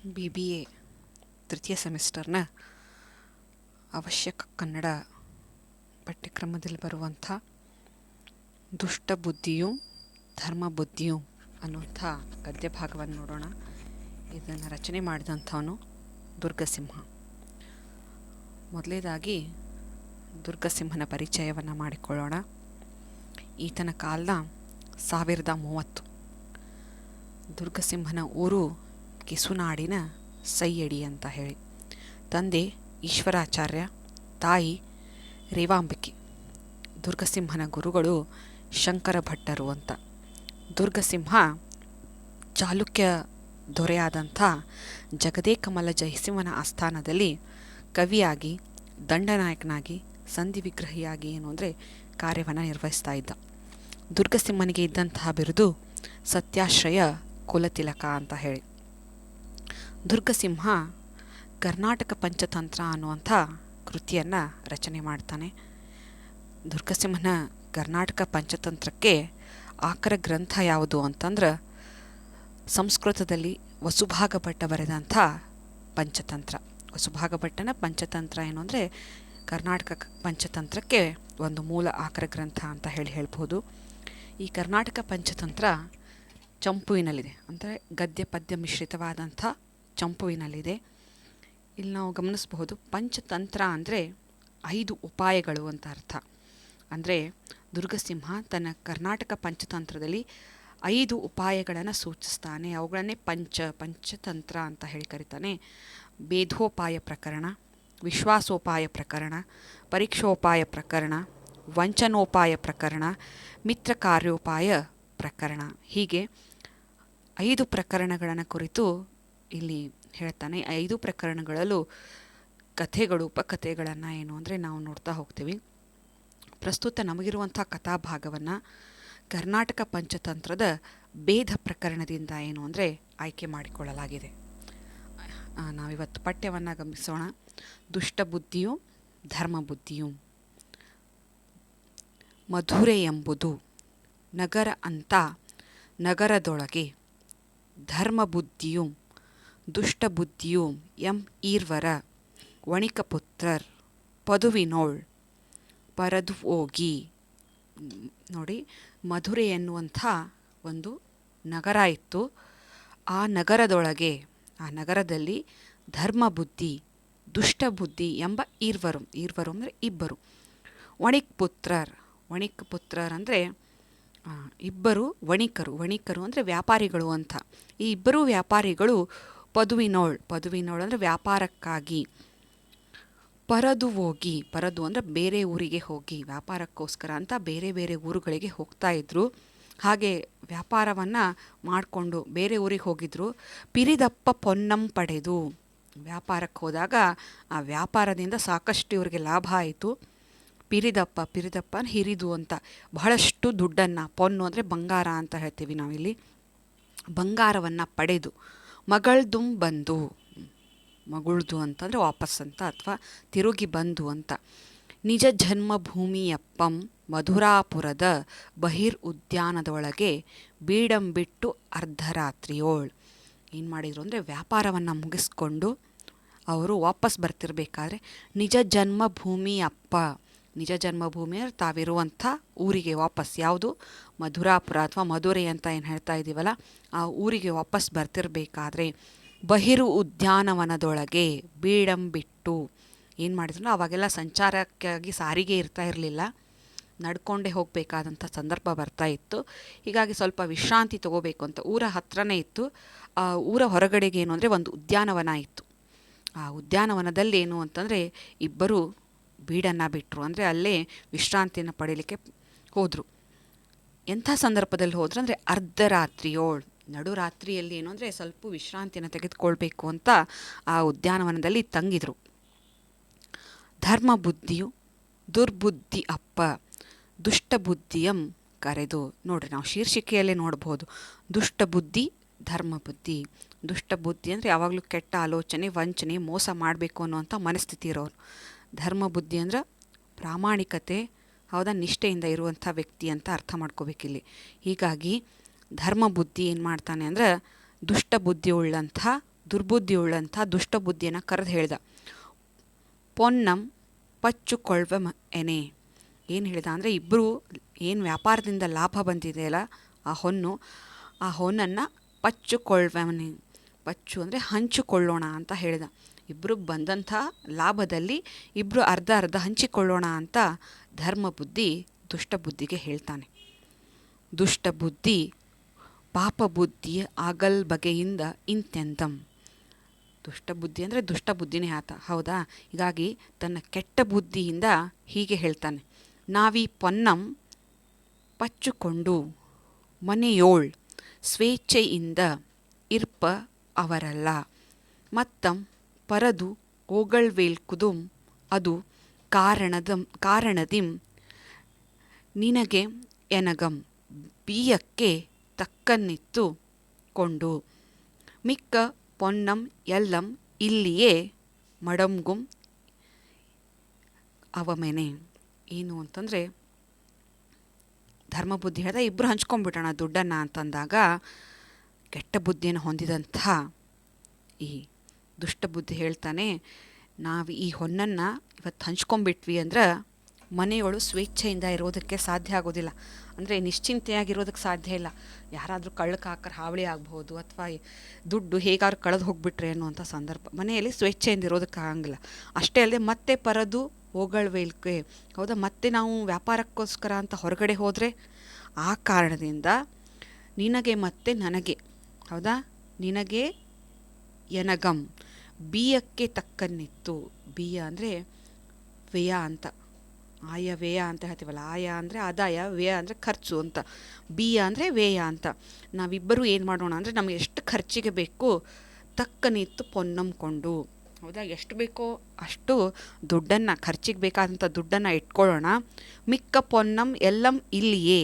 BBA ತೃತೀಯ ಸೆಮಿಸ್ಟರ್ನ ಅವಶ್ಯಕ ಕನ್ನಡ ಪಠ್ಯಕ್ರಮದಲ್ಲಿ ಬರುವಂಥ ದುಷ್ಟ ಬುದ್ಧಿಯು ಧರ್ಮ ಬುದ್ಧಿಯು ಅನ್ನುವಂಥ ಗದ್ಯ ಭಾಗವನ್ನು ನೋಡೋಣ. ಇದನ್ನು ರಚನೆ ಮಾಡಿದಂಥವನು ದುರ್ಗಸಿಂಹ. ಮೊದಲೇದಾಗಿ ದುರ್ಗಸಿಂಹನ ಪರಿಚಯವನ್ನು ಮಾಡಿಕೊಳ್ಳೋಣ. ಈತನ ಕಾಲ 1030. ದುರ್ಗಸಿಂಹನ ಊರು ಕಿಸುನಾಡಿನ ಸೈಯಡಿ ಅಂತ ಹೇಳಿ. ತಂದೆ ಈಶ್ವರಾಚಾರ್ಯ, ತಾಯಿ ರೇವಾಂಬಿಕೆ. ದುರ್ಗಸಿಂಹನ ಗುರುಗಳು ಶಂಕರ ಭಟ್ಟರು ಅಂತ. ದುರ್ಗಸಿಂಹ ಚಾಲುಕ್ಯ ದೊರೆಯಾದಂಥ ಜಗದೇಕಮಲ್ಲ ಜಯಸಿಂಹನ ಆಸ್ಥಾನದಲ್ಲಿ ಕವಿಯಾಗಿ, ದಂಡನಾಯಕನಾಗಿ, ಸಂಧಿ ವಿಗ್ರಹಿಯಾಗಿ ಕಾರ್ಯವನ್ನು ನಿರ್ವಹಿಸ್ತಾ ಇದ್ದ. ದುರ್ಗಸಿಂಹನಿಗೆ ಇದ್ದಂತಹ ಬಿರುದು ಸತ್ಯಾಶ್ರಯ ಕುಲತಿಲಕ ಅಂತ ಹೇಳಿ. ದುರ್ಗಸಿಂಹ ಕರ್ನಾಟಕ ಪಂಚತಂತ್ರ ಅನ್ನುವಂಥ ಕೃತಿಯನ್ನು ರಚನೆ ಮಾಡ್ತಾನೆ. ದುರ್ಗಸಿಂಹನ ಕರ್ನಾಟಕ ಪಂಚತಂತ್ರಕ್ಕೆ ಆಕರ ಗ್ರಂಥ ಯಾವುದು ಅಂತಂದ್ರೆ ಸಂಸ್ಕೃತದಲ್ಲಿ ವಸುಭಾಗ ಭಟ್ಟ ಬರೆದಂಥ ಪಂಚತಂತ್ರ. ವಸುಭಾಗ ಭಟ್ಟನ ಪಂಚತಂತ್ರ ಏನು ಅಂದರೆ ಕರ್ನಾಟಕ ಪಂಚತಂತ್ರಕ್ಕೆ ಒಂದು ಮೂಲ ಆಕರ ಗ್ರಂಥ ಅಂತ ಹೇಳ್ಬೋದು. ಈ ಕರ್ನಾಟಕ ಪಂಚತಂತ್ರ ಚಂಪುವಿನಲ್ಲಿದೆ, ಅಂದರೆ ಗದ್ಯ ಪದ್ಯ ಮಿಶ್ರಿತವಾದಂಥ ಚಂಪುವಿನಲ್ಲಿದೆ. ಇಲ್ಲಿ ನಾವು ಗಮನಿಸಬಹುದು, ಪಂಚತಂತ್ರ ಅಂದರೆ 5 ಉಪಾಯಗಳು ಅಂತ ಅರ್ಥ. ಅಂದರೆ ದುರ್ಗಸಿಂಹ ತನ್ನ ಕರ್ನಾಟಕ ಪಂಚತಂತ್ರದಲ್ಲಿ 5 ಉಪಾಯಗಳನ್ನು ಸೂಚಿಸ್ತಾನೆ. ಅವುಗಳನ್ನೇ ಪಂಚತಂತ್ರ ಅಂತ ಹೇಳಿ ಕರೀತಾನೆ. ಭೇದೋಪಾಯ ಪ್ರಕರಣ, ವಿಶ್ವಾಸೋಪಾಯ ಪ್ರಕರಣ, ಪರೀಕ್ಷೋಪಾಯ ಪ್ರಕರಣ, ವಂಚನೋಪಾಯ ಪ್ರಕರಣ, ಮಿತ್ರ ಕಾರ್ಯೋಪಾಯ ಪ್ರಕರಣ. ಹೀಗೆ 5 ಪ್ರಕರಣಗಳನ್ನು ಕುರಿತು ಇಲ್ಲಿ ಹೇಳ್ತಾನೆ. 5 ಪ್ರಕರಣಗಳಲ್ಲೂ ಕಥೆಗಳು, ಉಪಕಥೆಗಳನ್ನು ನಾವು ನೋಡ್ತಾ ಹೋಗ್ತೀವಿ. ಪ್ರಸ್ತುತ ನಮಗಿರುವಂಥ ಕಥಾಭಾಗವನ್ನು ಕರ್ನಾಟಕ ಪಂಚತಂತ್ರದ ಭೇದ ಪ್ರಕರಣದಿಂದ ಆಯ್ಕೆ ಮಾಡಿಕೊಳ್ಳಲಾಗಿದೆ. ನಾವಿವತ್ತು ಪಠ್ಯವನ್ನು ಗಮನಿಸೋಣ. ದುಷ್ಟ ಬುದ್ಧಿಯು ಧರ್ಮ ಬುದ್ಧಿಯು. ಮಧುರೆ ಎಂಬುದು ನಗರ ಅಂತ ನಗರದೊಳಗೆ, ಧರ್ಮ ಬುದ್ಧಿಯು ದುಷ್ಟ ಬುದ್ಧಿಯು ಈರ್ವರ ವಣಿಕಪುತ್ರರ್ ಪದುವಿನೋಳ್ ಪರದು ಹೋಗಿ. ನೋಡಿ, ಮಧುರೆ ಎನ್ನುವಂಥ ಒಂದು ನಗರ ಇತ್ತು. ಆ ನಗರದೊಳಗೆ, ಆ ನಗರದಲ್ಲಿ ಧರ್ಮ ಬುದ್ಧಿ ದುಷ್ಟ ಬುದ್ಧಿ ಎಂಬ ಈರ್ವರು ಅಂದರೆ ಇಬ್ಬರು, ವಣಿಕ್ಪುತ್ರರ್ ಅಂದರೆ ಇಬ್ಬರು ವಣಿಕರು ಅಂದರೆ ವ್ಯಾಪಾರಿಗಳು ಅಂತ. ಈ ಇಬ್ಬರು ವ್ಯಾಪಾರಿಗಳು ಪದುವಿನೋಳ್ ಅಂದರೆ ವ್ಯಾಪಾರಕ್ಕಾಗಿ, ಪರದು ಅಂದರೆ ಬೇರೆ ಊರಿಗೆ ಹೋಗಿ, ವ್ಯಾಪಾರಕ್ಕೋಸ್ಕರ ಅಂತ ಬೇರೆ ಬೇರೆ ಊರುಗಳಿಗೆ ಹೋಗ್ತಾ ಇದ್ರು. ಹಾಗೆ ವ್ಯಾಪಾರವನ್ನು ಮಾಡಿಕೊಂಡು ಬೇರೆ ಊರಿಗೆ ಹೋಗಿದ್ರು. ಪಿರಿದಪ್ಪ ಪೊನ್ನಂ ಪಡೆದು, ವ್ಯಾಪಾರಕ್ಕೆ ಹೋದಾಗ ಆ ವ್ಯಾಪಾರದಿಂದ ಸಾಕಷ್ಟು ಇವರಿಗೆ ಲಾಭ ಆಯಿತು. ಪಿರಿದಪ್ಪ ಹಿರಿದು ಅಂತ, ಬಹಳಷ್ಟು ದುಡ್ಡನ್ನು, ಪೊನ್ನು ಅಂದರೆ ಬಂಗಾರ ಅಂತ ಹೇಳ್ತೀವಿ ನಾವಿಲ್ಲಿ, ಬಂಗಾರವನ್ನು ಪಡೆದು. ಮಗುಳ್ದು ಅಂತಂದರೆ ವಾಪಸ್ ಅಂತ, ಅಥವಾ ತಿರುಗಿ ಬಂದು ಅಂತ. ನಿಜ ಜನ್ಮಭೂಮಿಯಪ್ಪಂ ಮಧುರಾಪುರದ ಬಹಿರ್ ಉದ್ಯಾನದೊಳಗೆ ಬೀಡಂಬಿಟ್ಟು ಅರ್ಧರಾತ್ರಿಯೋಳ್. ಏನು ಮಾಡಿದರು ಅಂದರೆ ವ್ಯಾಪಾರವನ್ನು ಮುಗಿಸ್ಕೊಂಡು ಅವರು ವಾಪಸ್ ಬರ್ತಿರ್ಬೇಕಾದ್ರೆ ನಿಜ ಜನ್ಮಭೂಮಿ ಅಂದರೆ ತಾವಿರುವಂಥ ಊರಿಗೆ ವಾಪಸ್, ಯಾವುದು ಮಧುರಾಪುರ ಅಥವಾ ಮಧುರೆ ಅಂತ ಏನು ಹೇಳ್ತಾ ಇದ್ದೀವಲ್ಲ, ಆ ಊರಿಗೆ ವಾಪಸ್ ಬರ್ತಿರ್ಬೇಕಾದ್ರೆ ಬಹಿರು ಉದ್ಯಾನವನದೊಳಗೆ ಬೀಡಂಬಿಟ್ಟು ಏನು ಮಾಡಿದ್ರು, ಅವಾಗೆಲ್ಲ ಸಂಚಾರಕ್ಕಾಗಿ ಸಾರಿಗೆ ಇರ್ತಾ ಇರಲಿಲ್ಲ, ನಡ್ಕೊಂಡೇ ಹೋಗಬೇಕಾದಂಥ ಸಂದರ್ಭ ಬರ್ತಾ ಇತ್ತು. ಹೀಗಾಗಿ ಸ್ವಲ್ಪ ವಿಶ್ರಾಂತಿ ತಗೋಬೇಕು ಅಂತ ಊರ ಹತ್ರನೇ ಇತ್ತು. ಆ ಊರ ಹೊರಗಡೆಗೆ ಒಂದು ಉದ್ಯಾನವನ ಇತ್ತು. ಆ ಉದ್ಯಾನವನದಲ್ಲಿ ಅಂತಂದರೆ ಇಬ್ಬರು ಬೀಡನ್ನು ಬಿಟ್ಟರು, ಅಂದರೆ ಅಲ್ಲೇ ವಿಶ್ರಾಂತಿಯನ್ನು ಪಡೀಲಿಕ್ಕೆ ಹೋದರು. ಎಂಥ ಸಂದರ್ಭದಲ್ಲಿ ಹೋದ್ರು ಅಂದರೆ ಅರ್ಧರಾತ್ರಿಯೋಳ್, ನಡುರಾತ್ರಿಯಲ್ಲಿ ಸ್ವಲ್ಪ ವಿಶ್ರಾಂತಿಯನ್ನು ತೆಗೆದುಕೊಳ್ಬೇಕು ಅಂತ ಆ ಉದ್ಯಾನವನದಲ್ಲಿ ತಂಗಿದ್ರು. ಧರ್ಮ ಬುದ್ಧಿಯು ದುರ್ಬುದ್ಧಿ ಅಪ್ಪ ದುಷ್ಟ ಬುದ್ಧಿಯಂ ಕರೆದು. ನೋಡ್ರಿ, ನಾವು ಶೀರ್ಷಿಕೆಯಲ್ಲೇ ನೋಡ್ಬೋದು, ದುಷ್ಟ ಬುದ್ಧಿ ಧರ್ಮ ಬುದ್ಧಿ. ದುಷ್ಟ ಬುದ್ಧಿ ಅಂದರೆ ಯಾವಾಗಲೂ ಕೆಟ್ಟ ಆಲೋಚನೆ, ವಂಚನೆ, ಮೋಸ ಮಾಡಬೇಕು ಅನ್ನುವಂಥ ಮನಸ್ಥಿತಿ ಇರೋರು. ಧರ್ಮ ಬುದ್ಧಿ ಅಂದ್ರೆ ಪ್ರಾಮಾಣಿಕತೆ, ನಿಷ್ಠೆಯಿಂದ ಇರುವಂಥ ವ್ಯಕ್ತಿ ಅಂತ ಅರ್ಥ ಮಾಡ್ಕೋಬೇಕಿಲ್ಲಿ. ಹೀಗಾಗಿ ಧರ್ಮ ಬುದ್ಧಿ ಏನು ಮಾಡ್ತಾನೆ ಅಂದರೆ ದುಷ್ಟ ಬುದ್ಧಿ ಉಳ್ಳಂಥ ದುರ್ಬುದ್ಧಿಯುಳ್ಳಂಥ ದುಷ್ಟಬುದ್ಧಿಯನ್ನು ಕರೆದು ಹೇಳ್ದ. ಪೊನ್ನಂ ಪಚ್ಚುಕೊಳ್ವ ಎನೆ. ಏನು ಹೇಳ್ದ ಅಂದರೆ, ಇಬ್ಬರು ಏನು ವ್ಯಾಪಾರದಿಂದ ಲಾಭ ಬಂದಿದೆಯಲ್ಲ ಆ ಹೊನ್ನನ್ನು ಪಚ್ಚುಕೊಳ್ವನೆ. ಪಚ್ಚು ಅಂದರೆ ಹಂಚಿಕೊಳ್ಳೋಣ ಅಂತ ಹೇಳ್ದ. ಇಬ್ಬರಿಗೆ ಬಂದಂಥ ಲಾಭದಲ್ಲಿ ಇಬ್ಬರು ಅರ್ಧ ಅರ್ಧ ಹಂಚಿಕೊಳ್ಳೋಣ ಅಂತ ಧರ್ಮಬುದ್ಧಿ ದುಷ್ಟಬುದ್ಧಿಗೆ ಹೇಳ್ತಾನೆ. ದುಷ್ಟಬುದ್ಧಿ ಪಾಪಬುದ್ಧಿ ಆಗಲ್ ಬಗೆಯಿಂದ ಇಂತೆಂದಂ. ದುಷ್ಟಬುದ್ಧಿ ಅಂದರೆ ದುಷ್ಟಬುದ್ಧಿನೇ ಆತ, ಹೌದಾ? ಹೀಗಾಗಿ ತನ್ನ ಕೆಟ್ಟ ಬುದ್ಧಿಯಿಂದ ಹೀಗೆ ಹೇಳ್ತಾನೆ, ನಾವೀ ಪೊನ್ನಂ ಪಚ್ಚುಕೊಂಡು ಮನೆಯೋಳ್ ಸ್ವೇಚ್ಛೆಯಿಂದ ಇರ್ಪ ಅವರಲ್ಲ, ಮತ್ತಂ ಪರದು ಓಗಳ್ವೇಲ್ಕುದುಂ ಅದು ಕಾರಣದಿಂ ನಿನಗೆ ಎನಗಂ ಬೀಯಕ್ಕೆ ತಕ್ಕನ್ನಿತ್ತು ಕೊಂಡು ಮಿಕ್ಕ ಪೊನ್ನಂ ಎಲ್ಲಂ ಇಲ್ಲಿಯೇ ಮಡಂಗುಂ ಅವಮೆನೆ. ಏನು ಅಂತಂದರೆ, ಧರ್ಮಬುದ್ಧಿ ಹೇಳ್ದ ಇಬ್ಬರು ಹಂಚ್ಕೊಂಡ್ಬಿಟ್ಟೋಣ ದುಡ್ಡನ್ನು ಅಂತಂದಾಗ, ಕೆಟ್ಟ ಬುದ್ಧಿಯನ್ನು ಹೊಂದಿದಂಥ ಈ ದುಷ್ಟಬುದ್ಧಿ ಹೇಳ್ತಾನೆ, ನಾವು ಈ ಹೊನ್ನನ್ನು ಇವತ್ತು ಹಂಚ್ಕೊಂಡ್ಬಿಟ್ವಿ ಅಂದ್ರೆ ಮನೆಯೊಳು ಸ್ವೇಚ್ಛೆಯಿಂದ ಇರೋದಕ್ಕೆ ಸಾಧ್ಯ ಆಗೋದಿಲ್ಲ. ಅಂದರೆ ನಿಶ್ಚಿಂತೆಯಾಗಿರೋದಕ್ಕೆ ಸಾಧ್ಯ ಇಲ್ಲ. ಯಾರಾದರೂ ಕಳ್ಳಕ್ಕೆ ಹಾಕರ್ ಹಾವಳಿ ಆಗ್ಬೋದು, ಅಥವಾ ದುಡ್ಡು ಹೇಗಾದ್ರು ಕಳೆದು ಹೋಗ್ಬಿಟ್ರೆ ಅನ್ನುವಂಥ ಸಂದರ್ಭ. ಮನೆಯಲ್ಲಿ ಸ್ವೇಚ್ಛೆಯಿಂದ ಇರೋದಕ್ಕೆ ಆಗಂಗಿಲ್ಲ. ಅಷ್ಟೇ ಅಲ್ಲದೆ ಮತ್ತೆ ಪರದು ಹೋಗಳ್ವೇಲ್ಕೆ, ಹೌದಾ? ಮತ್ತೆ ನಾವು ವ್ಯಾಪಾರಕ್ಕೋಸ್ಕರ ಅಂತ ಹೊರಗಡೆ ಹೋದರೆ ಆ ಕಾರಣದಿಂದ ನಿನಗೆ ಮತ್ತು ನನಗೆ, ಹೌದಾ, ನಿನಗೆ ಎನಗಂ ಬೀಯಕ್ಕೆ ತಕ್ಕನ್ನಿತ್ತು. ಬೀಯ ಅಂದರೆ ವ್ಯಯ ಅಂತ, ಆಯ ವ್ಯಯ ಅಂತ ಹೇಳ್ತೀವಲ್ಲ. ಆಯ ಅಂದರೆ ಆದಾಯ, ವ್ಯಯ ಅಂದರೆ ಖರ್ಚು ಅಂತ. ಬೀಯ ಅಂದರೆ ವ್ಯಯ ಅಂತ. ನಾವಿಬ್ಬರೂ ಏನು ಮಾಡೋಣ ಅಂದರೆ, ನಮಗೆ ಎಷ್ಟು ಖರ್ಚಿಗೆ ಬೇಕು ತಕ್ಕನಿತ್ತು ಪೊನ್ನಂಕೊಂಡು, ಹೌದಾ? ಎಷ್ಟು ಬೇಕೋ ಅಷ್ಟು ದುಡ್ಡನ್ನು, ಖರ್ಚಿಗೆ ಬೇಕಾದಂಥ ದುಡ್ಡನ್ನು ಇಟ್ಕೊಳ್ಳೋಣ. ಮಿಕ್ಕ ಪೊನ್ನಂ ಎಲ್ಲಂ ಇಲ್ಲಿಯೇ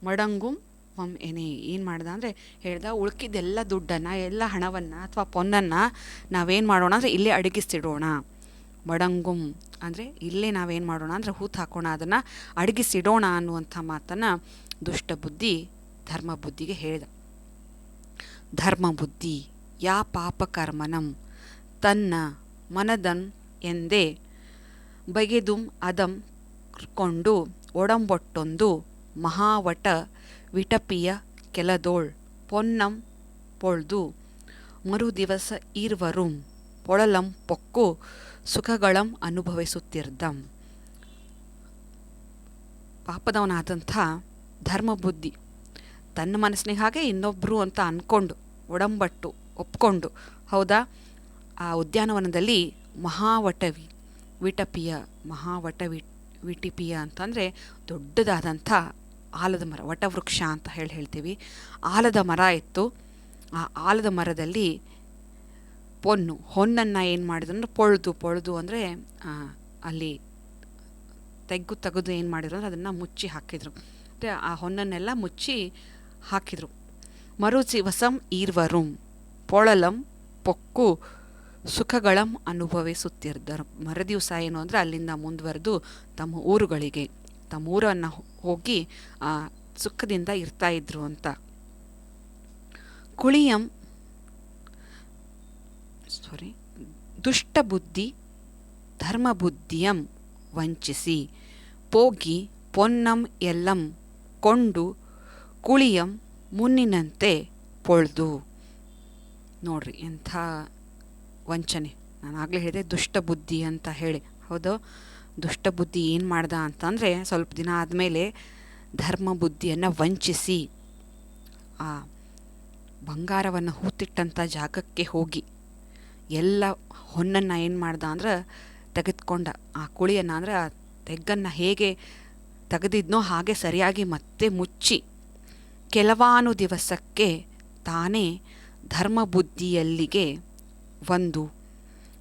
ಮಡಂಗುಂ ಮಮ್ ಎನೆ. ಏನು ಮಾಡ್ದ ಅಂದರೆ ಹೇಳ್ದ, ಉಳ್ಕಿದ್ದೆಲ್ಲ ದುಡ್ಡನ್ನು, ಎಲ್ಲ ಹಣವನ್ನು ಅಥವಾ ಪೊನ್ನನ್ನು ನಾವೇನು ಮಾಡೋಣ ಅಂದರೆ ಇಲ್ಲೇ ಅಡಗಿಸಿಡೋಣ. ಮಡಂಗುಂ ಅಂದರೆ ಇಲ್ಲೇ ನಾವೇನು ಮಾಡೋಣ ಅಂದರೆ ಹೂತು ಹಾಕೋಣ, ಅದನ್ನು ಅಡಗಿಸಿಡೋಣ ಅನ್ನುವಂಥ ಮಾತನ್ನು ದುಷ್ಟಬುದ್ಧಿ ಧರ್ಮಬುದ್ಧಿಗೆ ಹೇಳ್ದ. ಧರ್ಮಬುದ್ಧಿ ಯಾ ಪಾಪಕರ್ಮನಂ ತನ್ನ ಮನದನ್ ಎಂದೇ ಬಗೆದುಂ ಅದಂ ಕೊಂಡು ಒಡಂಬೊಟ್ಟೊಂದು ಮಹಾವಟ ವಿಟಪಿಯ ಕೆಲದೋಳ್ ಪೊನ್ನಂ ಪೊಳ್ದು ಮರುದಿವಸ ಈರ್ವರುಂ ಪೊಳಲಂ ಪೊಕ್ಕು ಸುಖಗಳಂ ಅನುಭವಿಸುತ್ತಿರ್ದಂ. ಪಾಪದವನಾದಂಥ ಧರ್ಮಬುದ್ಧಿ ತನ್ನ ಮನಸ್ಸಿನಿಗೆ ಹಾಗೆ ಇನ್ನೊಬ್ಬರು ಅಂತ ಅಂದ್ಕೊಂಡು ಒಡಂಬಟ್ಟು ಒಪ್ಕೊಂಡು, ಹೌದಾ, ಆ ಉದ್ಯಾನವನದಲ್ಲಿ ವಿಟಪಿಯ ಅಂತಂದರೆ ದೊಡ್ಡದಾದಂಥ ಆಲದ ಮರ, ವಟವೃಕ್ಷ ಅಂತ ಹೇಳ್ತೀವಿ. ಆಲದ ಮರ ಇತ್ತು. ಆ ಆಲದ ಮರದಲ್ಲಿ ಹೊನ್ನನ್ನು ಏನು ಮಾಡಿದ್ರು ಅಂದರೆ ಪೊಳ್ದು ಅಂದರೆ ಅಲ್ಲಿ ತೆಗೆದು ಏನು ಮಾಡಿದ್ರು ಅಂದರೆ ಅದನ್ನು ಮುಚ್ಚಿ ಹಾಕಿದರು. ಮತ್ತು ಆ ಹೊನ್ನನ್ನೆಲ್ಲ ಮುಚ್ಚಿ ಹಾಕಿದರು. ಮರುದಿವಸಂ ಈರ್ವರುಂ ಪೊಳಲಂ ಪೊಕ್ಕು ಸುಖಗಳಂ ಅನುಭವಿಸುತ್ತಿರ್ದರು. ಮರುದಿವಸ ಏನು ಅಂದರೆ ಅಲ್ಲಿಂದ ಮುಂದುವರೆದು ತಮ್ಮ ಊರನ್ನು ಹೋಗಿ ಸುಖದಿಂದ ಇರ್ತಾಯಿದ್ರು ಅಂತ. ದುಷ್ಟಬುದ್ಧಿ ಧರ್ಮಬುದ್ಧಿಯಂ ವಂಚಿಸಿ ಪೋಗಿ ಪೊನ್ನಂ ಎಲ್ಲಂ ಕೊಂಡು ಕುಳಿಯಂ ಮುನ್ನಿನಂತೆ ಪೊಳ್ದು. ನೋಡ್ರಿ ಎಂಥ ವಂಚನೆ. ನಾನು ಆಗಲೇ ಹೇಳಿದೆ ದುಷ್ಟಬುದ್ಧಿ ಅಂತ ಹೇಳಿ, ಹೌದು. ದುಷ್ಟಬುದ್ಧಿ ಏನು ಮಾಡ್ದ ಅಂತಂದರೆ, ಸ್ವಲ್ಪ ದಿನ ಆದಮೇಲೆ ಧರ್ಮಬುದ್ಧಿಯನ್ನು ವಂಚಿಸಿ ಆ ಬಂಗಾರವನ್ನು ಹೂತಿಟ್ಟಂಥ ಜಾಗಕ್ಕೆ ಹೋಗಿ ಎಲ್ಲ ಹೊನ್ನನ್ನು ಏನು ಮಾಡ್ದ ಅಂದ್ರೆ ತೆಗೆದುಕೊಂಡ. ಆ ಕುಳಿಯನ್ನು ಅಂದರೆ ಆ ತೆಗ್ಗನ್ನು ಹೇಗೆ ತೆಗೆದಿದ್ನೋ ಹಾಗೆ ಸರಿಯಾಗಿ ಮತ್ತೆ ಮುಚ್ಚಿ ಕೆಲವಾನು ದಿವಸಕ್ಕೆ ತಾನೇ ಧರ್ಮಬುದ್ಧಿಯಲ್ಲಿಗೆ ಒಂದು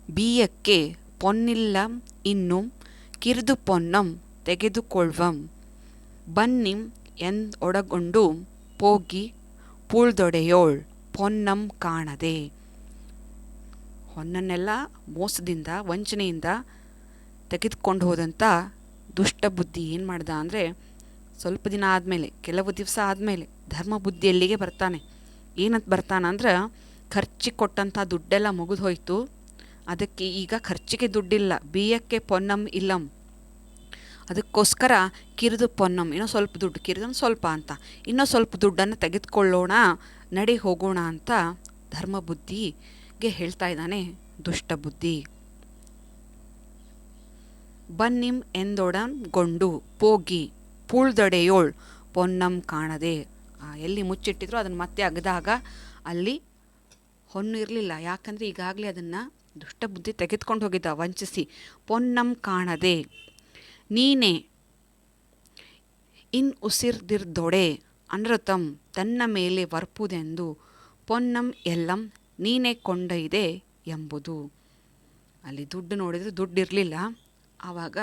ಬೀಯಕ್ಕೆ ಪೊನ್ನಿಲ್ಲಂ ಇನ್ನುಂ ಕಿರಿದು ಪೊನ್ನಂ ತೆಗೆದುಕೊಳ್ಳಂ ಬನ್ನಿಂ ಎಂದೊಡಗೊಂಡು ಪೋಗಿ ಪೂಳ್ದೊಡೆಯೋಳ್ ಪೊನ್ನಂ ಕಾಣದೆ. ಹೊನ್ನನ್ನೆಲ್ಲ ಮೋಸದಿಂದ ವಂಚನೆಯಿಂದ ತೆಗೆದುಕೊಂಡು ಹೋದಂಥ ದುಷ್ಟಬುದ್ಧಿ ಏನು ಮಾಡ್ದ ಅಂದರೆ, ಸ್ವಲ್ಪ ದಿನ ಆದಮೇಲೆ, ಕೆಲವು ದಿವಸ ಆದಮೇಲೆ ಧರ್ಮಬುದ್ಧಿಯಲ್ಲಿಗೆ ಬರ್ತಾನೆ. ಏನಂತ ಬರ್ತಾನಂದ್ರೆ, ಖರ್ಚಿಗೆ ಕೊಟ್ಟಂಥ ದುಡ್ಡೆಲ್ಲ ಮುಗಿದು ಹೋಯಿತು, ಅದಕ್ಕೆ ಈಗ ಖರ್ಚಿಗೆ ದುಡ್ಡಿಲ್ಲ, ಬಿಯಕ್ಕೆ ಪೊನ್ನಂ ಇಲ್ಲಂ, ಅದಕ್ಕೋಸ್ಕರ ಕಿರಿದು ಪೊನ್ನಂ, ಇನ್ನೂ ಸ್ವಲ್ಪ ದುಡ್ಡು, ಕಿರಿದಂ ಸ್ವಲ್ಪ ಅಂತ, ಇನ್ನೂ ಸ್ವಲ್ಪ ದುಡ್ಡನ್ನು ತೆಗೆದುಕೊಳ್ಳೋಣ, ನಡಿ ಹೋಗೋಣ ಅಂತ ಧರ್ಮಬುದ್ಧಿಗೆ ಹೇಳ್ತಾ ಇದ್ದಾನೆ ದುಷ್ಟ ಬುದ್ಧಿ. ಬನ್ನಿಂ ಎಂದೊಡಗೊಂಡು ಪೋಗಿ ಪೂಳ್ದೊಡೆಯೋಳ್ ಪೊನ್ನಂ ಕಾಣದೆ. ಎಲ್ಲಿ ಮುಚ್ಚಿಟ್ಟಿದ್ರು ಅದನ್ನು ಮತ್ತೆ ಅಗದಾಗ ಅಲ್ಲಿ ಹೊನ್ನು ಇರಲಿಲ್ಲ, ಯಾಕಂದರೆ ಈಗಾಗಲೇ ಅದನ್ನು ದುಷ್ಟ ಬುದ್ಧಿ ತೆಗೆದುಕೊಂಡು ಹೋಗಿದ್ದ ವಂಚಿಸಿ. ಪೊನ್ನಂ ಕಾಣದೆ ನೀನೆ ಇನ್ ಉಸಿರ್ದಿರ್ದೊಡೆ ಅನೃತಂ ತನ್ನ ಮೇಲೆ ವರ್ಪುದೆಂದು ಪೊನ್ನಂ ಎಲ್ಲಂ ನೀನೇ ಕೊಂಡೊಯ್ದೆ ಎಂಬುದು. ಅಲ್ಲಿ ದುಡ್ಡು ನೋಡಿದರೆ ದುಡ್ಡು ಇರಲಿಲ್ಲ. ಆವಾಗ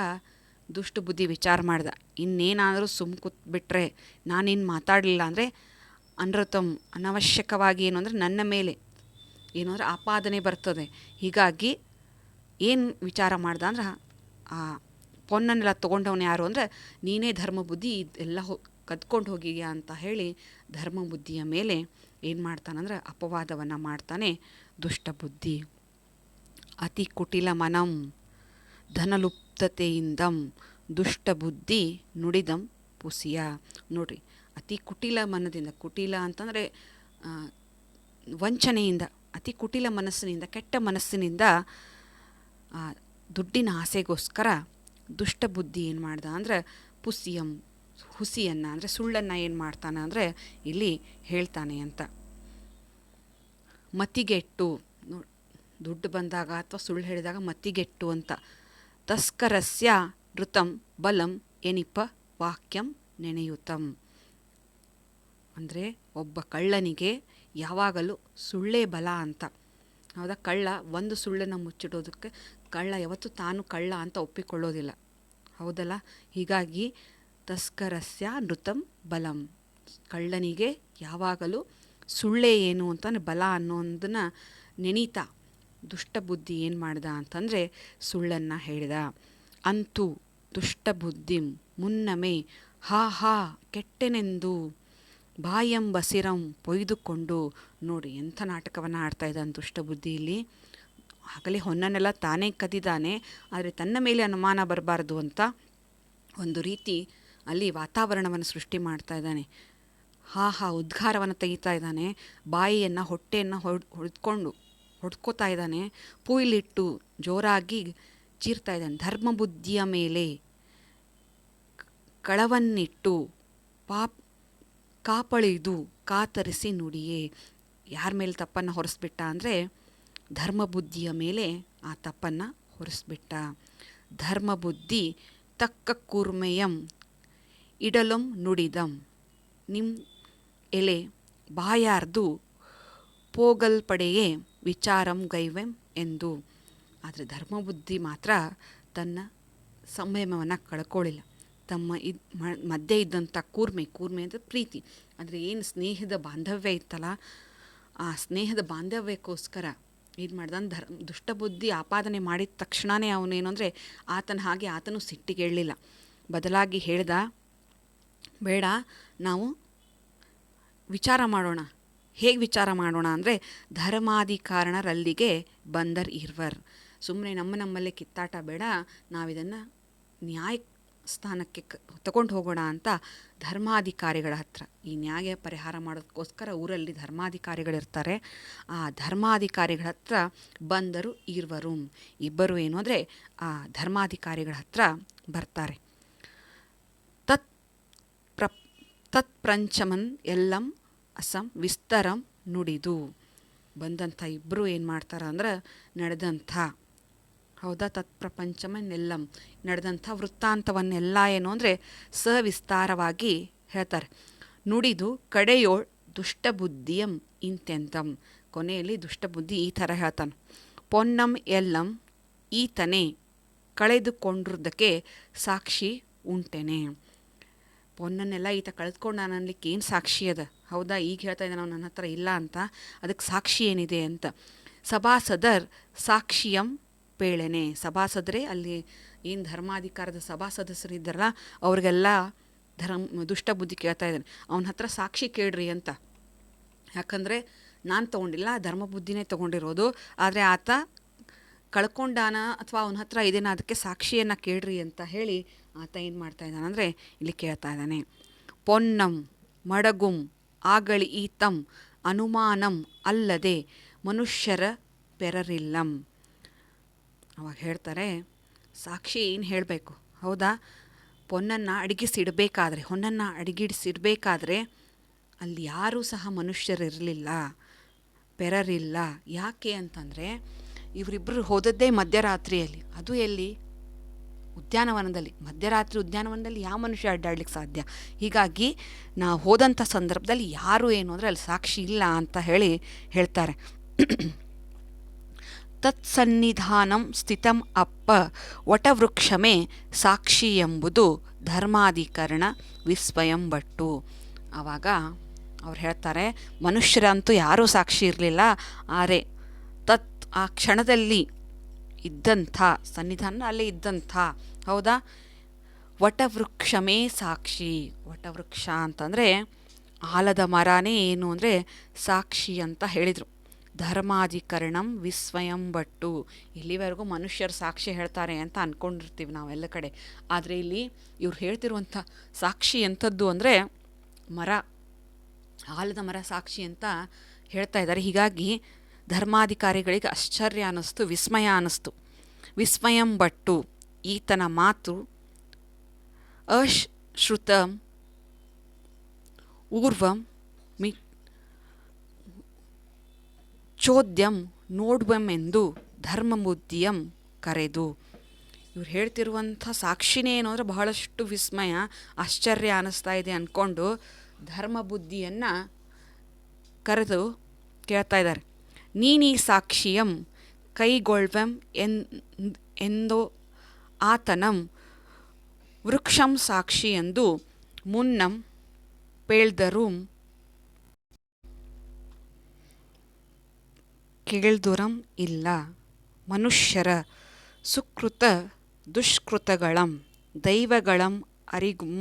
ದುಷ್ಟ ಬುದ್ಧಿ ವಿಚಾರ ಮಾಡ್ದ, ಇನ್ನೇನಾದರೂ ಕೂತ್ಬಿಟ್ರೆ, ನಾನಿನ್ನು ಮಾತಾಡಲಿಲ್ಲ ಅಂದರೆ ಅನೃತಂ ಅನವಶ್ಯಕವಾಗಿ ಏನು ಅಂದರೆ ನನ್ನ ಮೇಲೆ ಏನು ಅಂದರೆ ಆಪಾದನೆ ಬರ್ತದೆ. ಹೀಗಾಗಿ ಏನು ವಿಚಾರ ಮಾಡ್ದ ಅಂದ್ರೆ, ಆ ಪೊನ್ನನ್ನೆಲ್ಲ ತೊಗೊಂಡವನು ಯಾರು ಅಂದರೆ ನೀನೇ ಧರ್ಮಬುದ್ಧಿ, ಇದೆಲ್ಲ ಕದ್ಕೊಂಡು ಹೋಗಿಯಾ ಅಂತ ಹೇಳಿ ಧರ್ಮಬುದ್ಧಿಯ ಮೇಲೆ ಏನು ಮಾಡ್ತಾನಂದ್ರೆ ಅಪವಾದವನ್ನು ಮಾಡ್ತಾನೆ ದುಷ್ಟ ಬುದ್ಧಿ. ಅತಿ ಕುಟಿಲ ಮನಂ ಧನಲುಪ್ತತೆಯಿಂದಂ ದುಷ್ಟ ಬುದ್ಧಿ ನುಡಿದಂ ಪುಸಿಯ. ನೋಡ್ರಿ, ಅತಿ ಕುಟಿಲ ಮನದಿಂದ, ಕುಟಿಲ ಅಂತಂದರೆ ವಂಚನೆಯಿಂದ, ಅತಿ ಕುಟಿಲ ಮನಸ್ಸಿನಿಂದ, ಕೆಟ್ಟ ಮನಸ್ಸಿನಿಂದ ದುಡ್ಡಿನ ಆಸೆಗೋಸ್ಕರ ದುಷ್ಟ ಬುದ್ಧಿ ಏನು ಮಾಡ್ದ ಅಂದರೆ ಪುಸಿಯಂ, ಹುಸಿಯನ್ನು ಅಂದರೆ ಸುಳ್ಳನ್ನು ಏನು ಮಾಡ್ತಾನೆ ಅಂದರೆ ಇಲ್ಲಿ ಹೇಳ್ತಾನೆ ಅಂತ. ಮತಿಗೆಟ್ಟು, ದುಡ್ಡು ಬಂದಾಗ ಅಥವಾ ಸುಳ್ಳು ಹೇಳಿದಾಗ ಮತಿಗೆಟ್ಟು ಅಂತ. ತಸ್ಕರಸ್ಯ ಋತಂ ಬಲಂ ಎನಿಪ ವಾಕ್ಯಂ ನೆನೆಯುತಂ, ಅಂದರೆ ಒಬ್ಬ ಕಳ್ಳನಿಗೆ ಯಾವಾಗಲೂ ಸುಳ್ಳೇ ಬಲ ಅಂತ. ಹೌದಾ, ಕಳ್ಳ ಒಂದು ಸುಳ್ಳನ್ನು ಮುಚ್ಚಿಡೋದಕ್ಕೆ ಕಳ್ಳ ಯಾವತ್ತೂ ತಾನು ಕಳ್ಳ ಅಂತ ಒಪ್ಪಿಕೊಳ್ಳೋದಿಲ್ಲ, ಹೌದಲ್ಲ. ಹೀಗಾಗಿ ತಸ್ಕರಸ್ಯ ನೃತಂ ಬಲಂ, ಕಳ್ಳನಿಗೆ ಯಾವಾಗಲೂ ಸುಳ್ಳೇ ಏನು ಅಂತ ಬಲ ಅನ್ನೋದನ್ನು ನೆನೀತಾ ದುಷ್ಟ ಬುದ್ಧಿ ಏನು ಮಾಡ್ದ ಅಂತಂದರೆ ಸುಳ್ಳನ್ನು ಹೇಳಿದ. ಅಂತೂ ದುಷ್ಟ ಬುದ್ಧಿಂ ಮುನ್ನಮೆ ಹಾ ಹಾ ಕೆಟ್ಟೆನೆಂದು ಬಾಯಂಬಸಿರಂ ಪೊಯ್ದುಕೊಂಡು. ನೋಡಿ ಎಂಥ ನಾಟಕವನ್ನು ಆಡ್ತಾ ಇದ್ದಾನೆ ದುಷ್ಟ ಬುದ್ಧಿ ಇಲ್ಲಿ. ಆಗಲೇ ಹೊನ್ನನ್ನೆಲ್ಲ ತಾನೇ ಕದಿದ್ದಾನೆ, ಆದರೆ ತನ್ನ ಮೇಲೆ ಅನುಮಾನ ಬರಬಾರ್ದು ಅಂತ ಒಂದು ರೀತಿ ಅಲ್ಲಿ ವಾತಾವರಣವನ್ನು ಸೃಷ್ಟಿ ಮಾಡ್ತಾ ಇದ್ದಾನೆ. ಉದ್ಗಾರವನ್ನು ತೆಗಿತಾ ಇದ್ದಾನೆ, ಬಾಯಿಯನ್ನು ಹೊಟ್ಟೆಯನ್ನು ಹೊಡ್ಕೋತಾ ಇದ್ದಾನೆ, ಪೂಯಿಲಿಟ್ಟು ಜೋರಾಗಿ ಚೀರ್ತಾ ಇದ್ದಾನೆ. ಧರ್ಮಬುದ್ಧಿಯ ಮೇಲೆ ಕಳವನ್ನಿಟ್ಟು ಕಾಪಳಿದು ಕಾತರಿಸಿ ನುಡಿಯೇ. ಯಾರ ಮೇಲೆ ತಪ್ಪನ್ನು ಹೊರಿಸ್ಬಿಟ್ಟ ಅಂದರೆ ಧರ್ಮಬುದ್ಧಿಯ ಮೇಲೆ ಆ ತಪ್ಪನ್ನು ಹೊರಿಸ್ಬಿಟ್ಟ. ಧರ್ಮಬುದ್ಧಿ ತಕ್ಕ ಕೂರ್ಮೆಯಂ ಇಡಲಂ ನುಡಿದಂ ನಿಮ್ ಎಲೆ ಬಾಯಾರ್ದು ಪೋಗಲ್ಪಡೆಯೇ ವಿಚಾರಂ ಗೈವೆಂ ಎಂದು. ಆದರೆ ಧರ್ಮಬುದ್ಧಿ ಮಾತ್ರ ತನ್ನ ಸಂಯಮವನ್ನು ಕಳ್ಕೊಳ್ಳಿಲ್ಲ. ತಮ್ಮ ಮಧ್ಯೆ ಇದ್ದಂಥ ಕೂರ್ಮೆ ಅಂದರೆ ಪ್ರೀತಿ, ಆದರೆ ಏನು ಸ್ನೇಹದ ಬಾಂಧವ್ಯ ಇತ್ತಲ್ಲ, ಆ ಸ್ನೇಹದ ಬಾಂಧವ್ಯಕ್ಕೋಸ್ಕರ ಏನು ಮಾಡ್ದ ದುಷ್ಟ ಬುದ್ಧಿ ಆಪಾದನೆ ಮಾಡಿದ ತಕ್ಷಣವೇ ಅವನೇನು ಅಂದರೆ ಆತನು ಸಿಟ್ಟಿಗೇಳಲಿಲ್ಲ. ಬದಲಾಗಿ ಹೇಳ್ದ, ಬೇಡ, ನಾವು ವಿಚಾರ ಮಾಡೋಣ. ಹೇಗೆ ವಿಚಾರ ಮಾಡೋಣ ಅಂದರೆ ಧರ್ಮಾಧಿಕಾರಣರಲ್ಲಿಗೆ ಬಂದರ್ ಇರ್ವರ್. ಸುಮ್ಮನೆ ನಮ್ಮಲ್ಲೇ ಕಿತ್ತಾಟ ಬೇಡ, ನಾವಿದನ್ನು ನ್ಯಾಯ ಸ್ಥಾನಕ್ಕೆ ತಗೊಂಡು ಹೋಗೋಣ ಅಂತ ಧರ್ಮಾಧಿಕಾರಿಗಳ ಹತ್ರ, ಈ ನ್ಯಾಯ ಪರಿಹಾರ ಮಾಡೋದಕ್ಕೋಸ್ಕರ ಊರಲ್ಲಿ ಧರ್ಮಾಧಿಕಾರಿಗಳಿರ್ತಾರೆ, ಆ ಧರ್ಮಾಧಿಕಾರಿಗಳ ಹತ್ರ ಬಂದರು ಇರ್ವರು. ಇಬ್ಬರು ಏನು ಅಂದರೆ ಆ ಧರ್ಮಾಧಿಕಾರಿಗಳ ಹತ್ರ ಬರ್ತಾರೆ. ತತ್ಪ್ರಂಚಮನ್ ಎಲ್ಲಂ ಅಸಂ ವಿಸ್ತರಂ ನುಡಿದು. ಬಂದಂಥ ಇಬ್ಬರು ಏನು ಮಾಡ್ತಾರೆ ಅಂದ್ರೆ ನಡೆದಂಥ, ಹೌದಾ, ತತ್ಪ್ರಪಂಚಮನ್ನೆಲ್ಲಂ ನಡೆದಂಥ ವೃತ್ತಾಂತವನ್ನೆಲ್ಲ ಏನು ಅಂದರೆ ಸವಿಸ್ತಾರವಾಗಿ ಹೇಳ್ತಾರೆ. ನುಡಿದು ಕಡೆಯೋಳ್ ದುಷ್ಟಬುದ್ಧಿಯಂ ಇಂತೆಂತಂ. ಕೊನೆಯಲ್ಲಿ ದುಷ್ಟಬುದ್ಧಿ ಈ ಥರ ಹೇಳ್ತಾನೆ, ಪೊನ್ನಂ ಎಲ್ಲಂ ಈತನೇ ಕಳೆದುಕೊಂಡಿದ್ದಕ್ಕೆ ಸಾಕ್ಷಿ ಉಂಟೆನೆ. ಪೊನ್ನನ್ನೆಲ್ಲ ಈತ ಕಳೆದುಕೊಂಡು ನಾನು ಅನ್ಲಿಕ್ಕೆ ಏನು ಸಾಕ್ಷಿ ಅದ, ಹೌದಾ, ಈಗ ಹೇಳ್ತಾ ಇದ್ದೆ ನಾವು ನನ್ನ ಹತ್ರ ಇಲ್ಲ ಅಂತ, ಅದಕ್ಕೆ ಸಾಕ್ಷಿ ಏನಿದೆ ಅಂತ. ಸಭಾಸದರ್ ಸಾಕ್ಷಿಯಂ ಪೇಳೆನೆ. ಸಭಾಸದರೇ ಅಲ್ಲಿ ಏನು ಧರ್ಮಾಧಿಕಾರದ ಸಭಾ ಸದಸ್ಯರಿದ್ದಾರಲ್ಲ ಅವ್ರಿಗೆಲ್ಲ ದುಷ್ಟ ಬುದ್ಧಿ ಕೇಳ್ತಾ ಇದ್ದಾನೆ, ಅವನ ಹತ್ರ ಸಾಕ್ಷಿ ಕೇಳ್ರಿ ಅಂತ. ಯಾಕಂದರೆ ನಾನು ತೊಗೊಂಡಿಲ್ಲ, ಧರ್ಮಬುದ್ಧಿನೇ ತೊಗೊಂಡಿರೋದು. ಆದರೆ ಆತ ಕಳ್ಕೊಂಡಾನ ಅಥವಾ ಅವನ ಹತ್ರ ಇದೇನ, ಅದಕ್ಕೆ ಸಾಕ್ಷಿಯನ್ನು ಕೇಳ್ರಿ ಅಂತ ಹೇಳಿ ಆತ ಏನು ಮಾಡ್ತಾ ಇದ್ದಾನಂದರೆ ಇಲ್ಲಿ ಕೇಳ್ತಾ ಇದ್ದಾನೆ. ಪೊನ್ನಂ ಮಡಗುಂ ಆಗಳಿ ಈತಂ ಅನುಮಾನಂ ಅಲ್ಲದೆ ಮನುಷ್ಯರ ಪೆರರಿಲ್ಲಂ. ಅವಾಗ ಹೇಳ್ತಾರೆ, ಸಾಕ್ಷಿ ಏನು ಹೇಳಬೇಕು, ಹೌದಾ? ಹೊನ್ನನ್ನು ಅಡಗಿಸಿಡಬೇಕಾದ್ರೆ, ಹೊನ್ನನ್ನು ಅಡಗಿಡಿಸಿಡಬೇಕಾದ್ರೆ ಅಲ್ಲಿ ಯಾರೂ ಸಹ ಮನುಷ್ಯರಿರಲಿಲ್ಲ, ಪೆರರಿಲ್ಲ. ಯಾಕೆ ಅಂತಂದರೆ ಇವರಿಬ್ಬರು ಹೋದದ್ದೇ ಮಧ್ಯರಾತ್ರಿಯಲ್ಲಿ. ಅದು ಎಲ್ಲಿ? ಉದ್ಯಾನವನದಲ್ಲಿ. ಮಧ್ಯರಾತ್ರಿ ಉದ್ಯಾನವನದಲ್ಲಿ ಯಾವ ಮನುಷ್ಯ ಅಡ್ಡಾಡ್ಲಿಕ್ಕೆ ಸಾಧ್ಯ? ಹೀಗಾಗಿ ನಾವು ಹೋದಂಥ ಸಂದರ್ಭದಲ್ಲಿ ಯಾರು ಏನು ಅಂದರೆ ಅಲ್ಲಿ ಸಾಕ್ಷಿ ಇಲ್ಲ ಅಂತ ಹೇಳ್ತಾರೆ. ತತ್ಸನ್ನಿಧಾನಂ ಸ್ಥಿತಂ ಅಪ್ಪ ವಟವೃಕ್ಷಮೇ ಸಾಕ್ಷಿ ಎಂಬುದು ಧರ್ಮಾಧಿಕರಣ ವಿಸ್ಮಯಂ ಭಟ್ಟು. ಆವಾಗ ಅವ್ರು ಹೇಳ್ತಾರೆ, ಮನುಷ್ಯರಂತೂ ಯಾರೂ ಸಾಕ್ಷಿ ಇರಲಿಲ್ಲ, ಆದರೆ ಆ ಕ್ಷಣದಲ್ಲಿ ಇದ್ದಂಥ ಸನ್ನಿಧಾನ ಅಲ್ಲೇ ಇದ್ದಂಥ, ಹೌದಾ, ವಟವೃಕ್ಷಮೇ ಸಾಕ್ಷಿ. ವಟವೃಕ್ಷ ಅಂತಂದರೆ ಆಲದ ಮರನೇ ಏನು ಅಂದರೆ ಸಾಕ್ಷಿ ಅಂತ ಹೇಳಿದರು. ಧರ್ಮಾಧಿಕರಣಂ ವಿಸ್ಮಯಂ ಭಟ್ಟು. ಇಲ್ಲಿವರೆಗೂ ಮನುಷ್ಯರು ಸಾಕ್ಷಿ ಹೇಳ್ತಾರೆ ಅಂತ ಅಂದ್ಕೊಂಡಿರ್ತೀವಿ ನಾವೆಲ್ಲ ಕಡೆ. ಆದರೆ ಇಲ್ಲಿ ಇವ್ರು ಹೇಳ್ತಿರುವಂಥ ಸಾಕ್ಷಿ ಎಂಥದ್ದು ಅಂದರೆ ಮರ, ಆಲದ ಮರ ಸಾಕ್ಷಿ ಅಂತ ಹೇಳ್ತಾ ಇದ್ದಾರೆ. ಹೀಗಾಗಿ ಧರ್ಮಾಧಿಕಾರಿಗಳಿಗೆ ಆಶ್ಚರ್ಯ ಅನ್ನಿಸ್ತು, ವಿಸ್ಮಯ ಅನ್ನಿಸ್ತು. ವಿಸ್ಮಯಂ ಭಟ್ಟು, ಈತನ ಮಾತು ಅಶ್ರುತಂ ಊರ್ವಂ ಮಿ ಚೋದ್ಯಂ ನೋಡ್ವಮೆಂದು ಧರ್ಮಬುದ್ಧಿಯಂ ಕರೆದು. ಇವ್ರು ಹೇಳ್ತಿರುವಂಥ ಸಾಕ್ಷಿನೇ ಏನು ಅಂದರೆ ಬಹಳಷ್ಟು ವಿಸ್ಮಯ, ಆಶ್ಚರ್ಯ ಅನ್ನಿಸ್ತಾ ಇದೆ ಅಂದ್ಕೊಂಡು ಧರ್ಮಬುದ್ಧಿಯನ್ನು ಕರೆದು ಕೇಳ್ತಾ ಇದ್ದಾರೆ. ನೀನೀ ಸಾಕ್ಷಿಯಂ ಕೈಗೊಳ್ವೆಂ ಎಂದೋ ಆತನಂ ವೃಕ್ಷಂ ಸಾಕ್ಷಿ ಎಂದು ಮುನ್ನಂ ಪೇಳ್ದರುಂ ಕೇಳ್ದುರಂ ಇಲ್ಲ. ಮನುಷ್ಯರ ಸುಕೃತ ದುಷ್ಕೃತಗಳಂ ದೈವಗಳಂ ಅರಿಗುಂ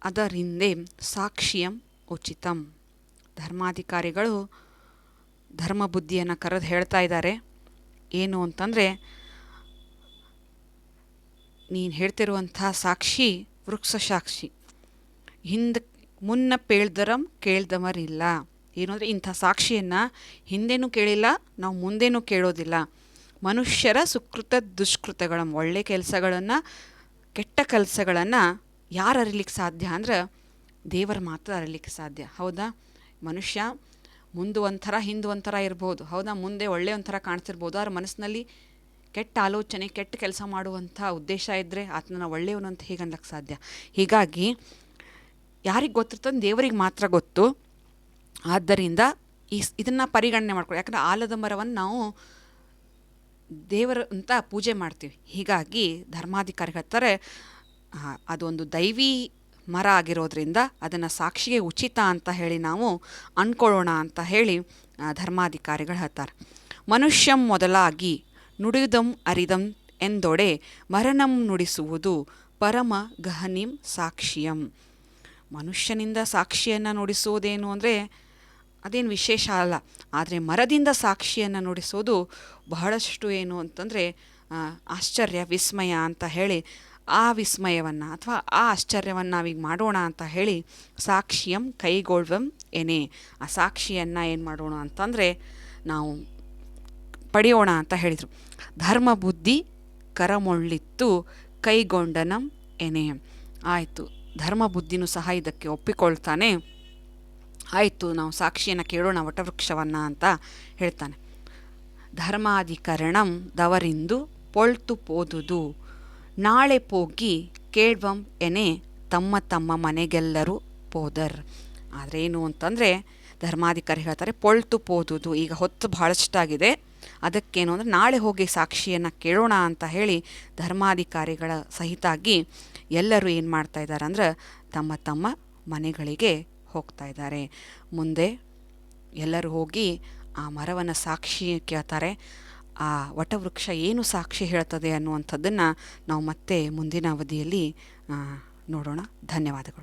ಅದರಿಂದೆ ಸಾಕ್ಷಿಯಂ ಉಚಿತಂ. ಧರ್ಮಾಧಿಕಾರಿಗಳು ಧರ್ಮಬುದ್ಧಿಯನ್ನು ಕರೆದು ಹೇಳ್ತಾ ಇದ್ದಾರೆ, ಏನು ಅಂತಂದರೆ ನೀನು ಹೇಳ್ತಿರುವಂಥ ಸಾಕ್ಷಿ ವೃಕ್ಷ ಸಾಕ್ಷಿ. ಮುನ್ನ ಪೇಳ್ದರಂ ಕೇಳ್ದವರಿಲ್ಲ. ಏನು ಅಂದರೆ ಇಂಥ ಸಾಕ್ಷಿಯನ್ನು ಹಿಂದೆನೂ ಕೇಳಿಲ್ಲ, ನಾವು ಮುಂದೇನೂ ಕೇಳೋದಿಲ್ಲ. ಮನುಷ್ಯರ ಸುಕೃತ ದುಷ್ಕೃತಗಳ ಒಳ್ಳೆ ಕೆಲಸಗಳನ್ನು ಕೆಟ್ಟ ಕೆಲಸಗಳನ್ನು ಯಾರು ಅರಿಲಿಕ್ಕೆ ಸಾಧ್ಯ ಅಂದ್ರೆ ದೇವರು ಮಾತ್ರ ಅರಿಲಿಕ್ಕೆ ಸಾಧ್ಯ, ಹೌದಾ? ಮನುಷ್ಯ ಮುಂದೆ ಒಂಥರ ಹಿಂದೆ ಒಂಥರ ಇರ್ಬೋದು, ಹೌದಾ? ಮುಂದೆ ಒಳ್ಳೆ ಒಂಥರ ಕಾಣಿಸಿರ್ಬೋದು, ಅವ್ರ ಮನಸ್ಸಿನಲ್ಲಿ ಕೆಟ್ಟ ಆಲೋಚನೆ, ಕೆಟ್ಟ ಕೆಲಸ ಮಾಡುವಂಥ ಉದ್ದೇಶ ಇದ್ದರೆ ಆತನ ಒಳ್ಳೆಯವನು ಅಂತ ಹೇಗೆ ಅನ್ಲಕ್ಕೆ ಸಾಧ್ಯ? ಹೀಗಾಗಿ ಯಾರಿಗೆ ಗೊತ್ತಿರ್ತದೆ? ದೇವರಿಗೆ ಮಾತ್ರ ಗೊತ್ತು. ಆದ್ದರಿಂದ ಇದನ್ನು ಪರಿಗಣನೆ ಮಾಡ್ಕೊಳ್ಳಿ. ಯಾಕಂದರೆ ಆಲದ ಮರವನ್ನು ನಾವು ದೇವರ ಅಂತ ಪೂಜೆ ಮಾಡ್ತೀವಿ. ಹೀಗಾಗಿ ಧರ್ಮಾಧಿಕಾರಿ ಹೇಳ್ತಾರೆ ಅದೊಂದು ದೈವಿ ಮರ ಆಗಿರೋದ್ರಿಂದ ಅದನ್ನು ಸಾಕ್ಷಿಗೆ ಉಚಿತ ಅಂತ ಹೇಳಿ ನಾವು ಅಂದ್ಕೊಳ್ಳೋಣ ಅಂತ ಹೇಳಿ ಧರ್ಮಾಧಿಕಾರಿಗಳು ಹೇಳ್ತಾರೆ. ಮನುಷ್ಯಂ ಮೊದಲಾಗಿ ನುಡಿದಂ ಅರಿದಂ ಎಂದೊಡೆ ಮರಣಂ ನುಡಿಸುವುದು ಪರಮ ಗಹನಿಂ ಸಾಕ್ಷಿಯಂ. ಮನುಷ್ಯನಿಂದ ಸಾಕ್ಷಿಯನ್ನು ನುಡಿಸುವುದೇನು ಅಂದರೆ ಅದೇನು ವಿಶೇಷ ಅಲ್ಲ. ಆದರೆ ಮರದಿಂದ ಸಾಕ್ಷಿಯನ್ನು ನುಡಿಸೋದು ಬಹಳಷ್ಟು ಏನು ಅಂತಂದರೆ ಆಶ್ಚರ್ಯ, ವಿಸ್ಮಯ ಅಂತ ಹೇಳಿ ಆ ವಿಸ್ಮಯವನ್ನು ಅಥವಾ ಆ ಆಶ್ಚರ್ಯವನ್ನು ನಾವೀಗ ಮಾಡೋಣ ಅಂತ ಹೇಳಿ ಸಾಕ್ಷಿಯಂ ಕೈಗೊಳ್ವಂ ಎನೆ, ಆ ಸಾಕ್ಷಿಯನ್ನು ಏನು ಮಾಡೋಣ ಅಂತಂದರೆ ನಾವು ಪಡೆಯೋಣ ಅಂತ ಹೇಳಿದರು. ಧರ್ಮ ಬುದ್ಧಿ ಕರಮೊಳ್ಳಿತ್ತು ಕೈಗೊಂಡನಂ ಎನೆ. ಆಯಿತು, ಧರ್ಮ ಬುದ್ಧಿನೂ ಸಹ ಇದಕ್ಕೆ ಒಪ್ಪಿಕೊಳ್ತಾನೆ. ಆಯಿತು, ನಾವು ಸಾಕ್ಷಿಯನ್ನು ಕೇಳೋಣ ವಟವೃಕ್ಷವನ್ನು ಅಂತ ಹೇಳ್ತಾನೆ. ಧರ್ಮಾಧಿಕರಣಂ ದವರಿಂದು ಪೊಳ್ತು ಪೋದುದು ನಾಳೆ ಪೋಗಿ ಕೇಳ್ವಂ ಎನೆ ತಮ್ಮ ತಮ್ಮ ಮನೆಗೆಲ್ಲರೂ ಪೋದರ್. ಆದರೆ ಏನು ಅಂತಂದರೆ ಧರ್ಮಾಧಿಕಾರಿ ಹೇಳ್ತಾರೆ ಪೊಳ್ತು ಪೋದುದು, ಈಗ ಹೊತ್ತು ಭಾಳಷ್ಟಾಗಿದೆ, ಅದಕ್ಕೇನು ಅಂದರೆ ನಾಳೆ ಹೋಗಿ ಸಾಕ್ಷಿಯನ್ನು ಕೇಳೋಣ ಅಂತ ಹೇಳಿ ಧರ್ಮಾಧಿಕಾರಿಗಳ ಸಹಿತಾಗಿ ಎಲ್ಲರೂ ಏನು ಮಾಡ್ತಾ ಇದ್ದಾರೆ ಅಂದ್ರೆ ತಮ್ಮ ತಮ್ಮ ಮನೆಗಳಿಗೆ ಹೋಗ್ತಾ ಇದ್ದಾರೆ. ಮುಂದೆ ಎಲ್ಲರೂ ಹೋಗಿ ಆ ಮರವನ್ನು ಸಾಕ್ಷಿ ಕೇಳ್ತಾರೆ. ಆ ವಟವೃಕ್ಷ ಏನು ಸಾಕ್ಷಿ ಹೇಳ್ತದೆ ಅನ್ನುವಂಥದ್ದನ್ನು ನಾವು ಮತ್ತೆ ಮುಂದಿನ ಅವಧಿಯಲ್ಲಿ ನೋಡೋಣ. ಧನ್ಯವಾದಗಳು.